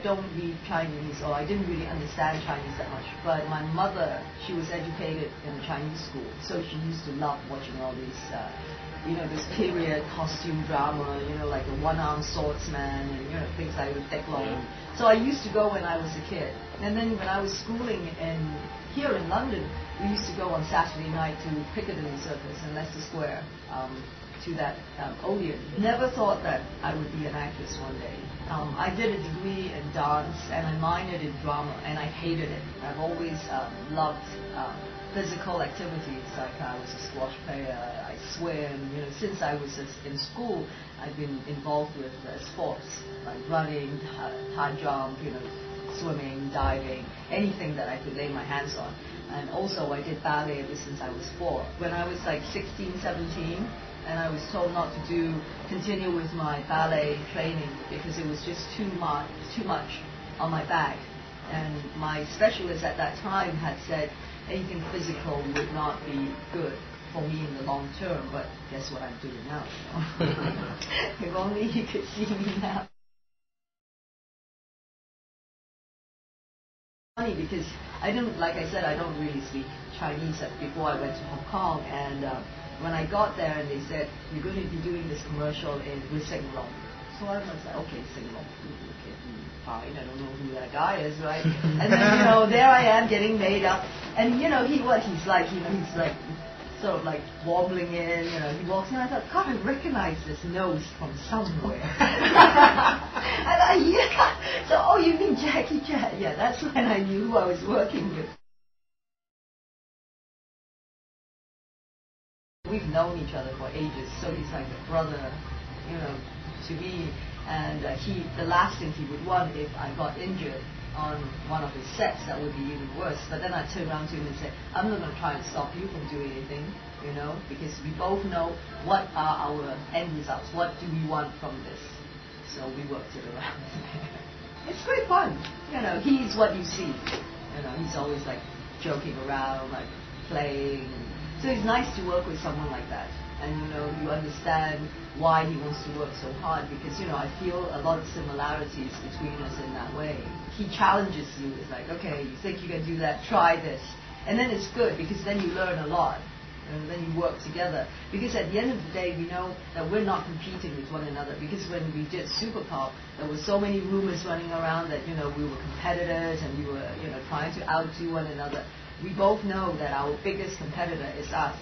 don't read Chinese, or I didn't really understand Chinese that much. But my mother, she was educated in a Chinese school, so she used to love watching all these, this period costume drama, like the one-armed swordsman and things like with Dick Long. So I used to go when I was a kid, and then when I was schooling here in London, we used to go on Saturday night to Piccadilly Circus and Leicester Square. To that Odeon. Never thought that I would be an actress one day. I did a degree in dance and I minored in drama, and I hated it. I've always loved physical activities. Like I was a squash player, I swim. Since I was in school, I've been involved with sports like running, high jump, swimming, diving, anything that I could lay my hands on. And also I did ballet ever since I was 4. When I was like 16, 17, and I was told not to continue with my ballet training because it was just too much on my back. And my specialist at that time had said anything physical would not be good for me in the long term. But guess what I'm doing now? If only you could see me now. Funny because like I said, I don't really speak Chinese before I went to Hong Kong, and when I got there and they said, you're going to be doing this commercial with Sing Long. So I was like, okay, Sing Long, okay, fine, I don't know who that guy is, right? And then, there I am getting made up. And he's like, he's like, sort of like wobbling in, he walks in, I thought, God, I recognize this nose from somewhere. I thought, yeah. So, oh, you mean Jackie Chan? Yeah, that's when I knew who I was working with. We've known each other for ages, so he's like a brother, to me. And the last thing he would want if I got injured on one of his sets, that would be even worse. But then I turned around to him and said, I'm not going to try and stop you from doing anything, because we both know what are our end results, what do we want from this. So we worked it around. It's great fun. He's what you see. He's always like joking around, like playing. So it's nice to work with someone like that. And you understand why he wants to work so hard, because I feel a lot of similarities between us in that way. He challenges you. It's like, okay, you think you can do that, try this. And then it's good because then you learn a lot. And then you work together. Because at the end of the day, we know that we're not competing with one another. Because when we did Super Pop, there were so many rumors running around that, we were competitors and we were, trying to outdo one another. We both know that our biggest competitor is us.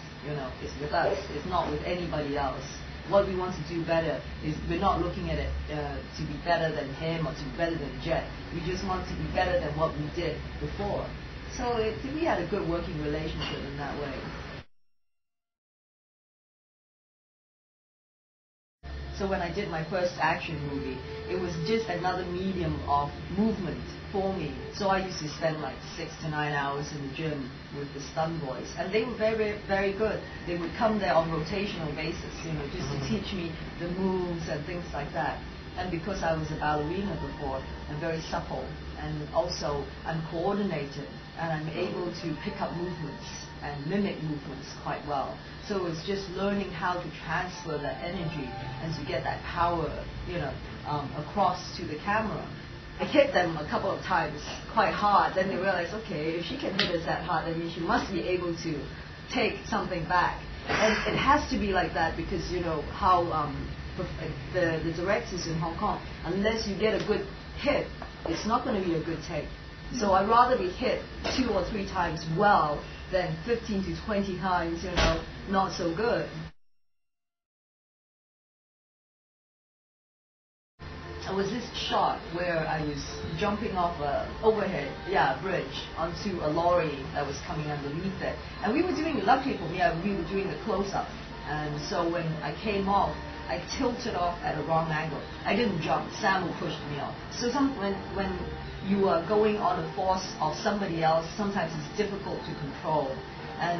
It's with us. It's not with anybody else. What we want to do better is we're not looking at it to be better than him or to be better than Jet. We just want to be better than what we did before. So we had a good working relationship in that way. So when I did my first action movie, it was just another medium of movement for me. So I used to spend like 6 to 9 hours in the gym with the stunt boys. And they were very, very good. They would come there on rotational basis, just to teach me the moves and things like that. And because I was a ballerina before, I'm very supple. And also I'm coordinated. And I'm able to pick up movements and mimic movements quite well. So it's just learning how to transfer that energy and to get that power, across to the camera. I hit them a couple of times quite hard. Then they realized, okay, if she can hit us that hard, then she must be able to take something back. And it has to be like that because how the directors in Hong Kong, unless you get a good hit, it's not going to be a good take. So I'd rather be hit 2 or 3 times well than 15 to 20 times, not so good. There was this shot where I was jumping off a overhead, bridge onto a lorry that was coming underneath it. And we were doing, luckily for me, we were doing the close-up. And so when I came off, I tilted off at a wrong angle. I didn't jump. Sam pushed me off. So when you are going on the force of somebody else, sometimes it's difficult to control. And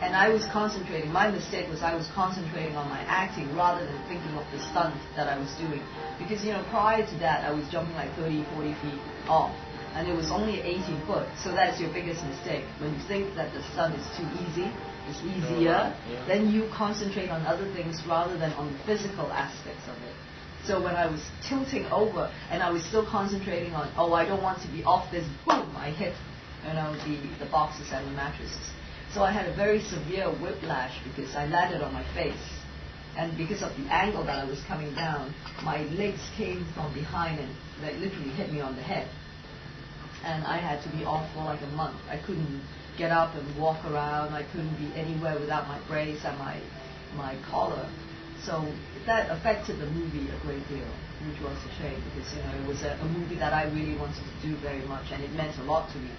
and I was concentrating. My mistake was I was concentrating on my acting rather than thinking of the stunt that I was doing. Because prior to that, I was jumping like 30, 40 feet off, and it was only 18 foot. So that's your biggest mistake. When you think that the stunt is too easy, it's easier, then you concentrate on other things rather than on the physical aspects of it. So when I was tilting over and I was still concentrating on, oh, I don't want to be off this, boom, I hit, the boxes and the mattresses. So I had a very severe whiplash because I landed on my face. And because of the angle that I was coming down, my legs came from behind and like literally hit me on the head. And I had to be off for like a month. I couldn't get up and walk around. I couldn't be anywhere without my brace and my collar. So that affected the movie a great deal, which was a shame because it was a movie that I really wanted to do very much, and it meant a lot to me.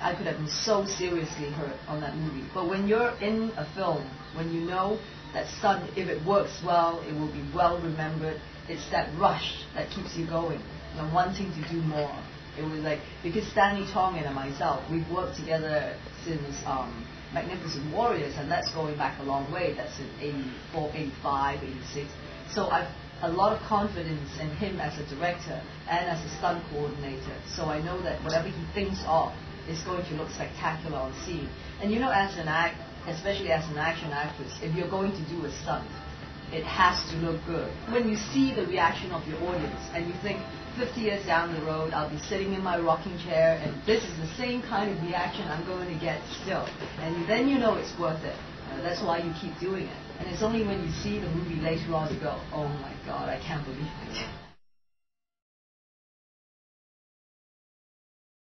I could have been so seriously hurt on that movie. But when you're in a film, when you know that stunt, if it works well, it will be well remembered, it's that rush that keeps you going, wanting to do more. It was like, because Stanley Tong and myself, we've worked together since Magnificent Warriors, and that's going back a long way. That's in 84, 85, 86. So I've a lot of confidence in him as a director and as a stunt coordinator. So I know that whatever he thinks of is going to look spectacular on scene. And as an especially as an action actress, if you're going to do a stunt, it has to look good. When you see the reaction of your audience and you think 50 years down the road, I'll be sitting in my rocking chair and this is the same kind of reaction I'm going to get still. And then it's worth it. That's why you keep doing it. And it's only when you see the movie later on you go, oh my God, I can't believe it.